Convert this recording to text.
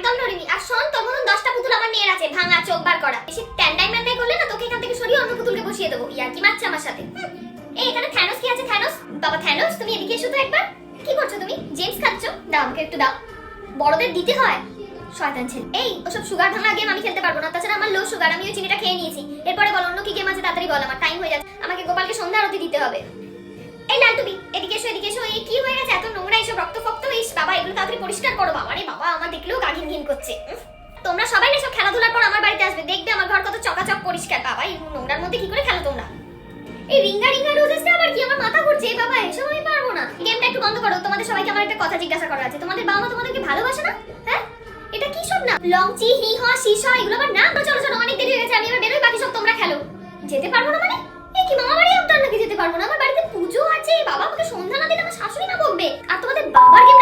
একদম নড়িনি। আর শোন, তোর মতন 10টা পুতুল আমার নিয়ে আছে ভাঙা চোখ বার করা। বেশি ট্যান্ডাই ম্যান্ডাই করলে না তোকে এখান থেকে সরিয়ে অন্য পুতুলকে বসিয়ে দেবো। ইয়ার কি মারছে আমার সাথে? এই এখানে থ্যানোস কি আছে? থ্যানোস বাবা, থ্যানোস তুমি এদিকে এসো তো একবার। কি করছো তুমি? জেমস খাচ্ছো? দাও আমাকে একটু দাও। বড়দের দিতে হয়। শয়তান ছেলে। এই ওসব সুগার ভাঙা গেম আমি খেলতে পারবো না। তাছাড়া আমার লো সুগার, আমি ওই চিনিটা খেয়ে নিয়েছি। এরপরে বল অন্য কি গেম আছে, তাড়াতাড়ি বল, আমার টাইম হয়ে যাচ্ছে। আমাকে গোপালকে সন্ধ্যা আরতি দিতে হবে। এই লালটুবি এদিকে এসো, এদিকে এসো। এই কি হয়ে গেছে? এত নোংরা এইসব রক্ত ফক্ত। ইস বাবা, এগুলো তাড়াতাড়ি পরিষ্কার করো। বাবা রে বাবা, আমার দেখলেও গা ঘিন ঘিন করছে। তোমরা সবাই এসব খেলাধুলার পর আমার বাড়িতে আসবে, দেখবে আমার ঘর কত চকাচক পরিষ্কার। বাবা এই নোংরার মধ্যে কি করে খেলো তোমরা? এই রিঙ্গা রিঙ্গা রোজেসটা আবার কি? আমার মাথা ঘুরছে। বাবা এসব আমি পারবো না। গেমটা একটু বন্ধ করো। তোমাদের সবাইকে আমার একটা কথা জিজ্ঞাসা করার আছে। তোমাদের বাবা মা তোমাদেরকে ভালোবাসে না? হ্যাঁ, এটা কি সব না? লংচি হি হ শিশা এগুলো আবার না? চলো চলো, অনেক দেরি হয়ে গেছে, আমি এবার বেরোই। বাকি সব তোমরা খেলো। যেতে পারবো না মানে? এই কি মামা বাড়ি আপনার নাকি যেতে পারবো না? আমার বাড়িতে পুজো আছে। বাবা আমাকে সন্ধ্যা না দিলে আমার শাশুড়ি না বকবে। আর তোমাদের বাবার গেম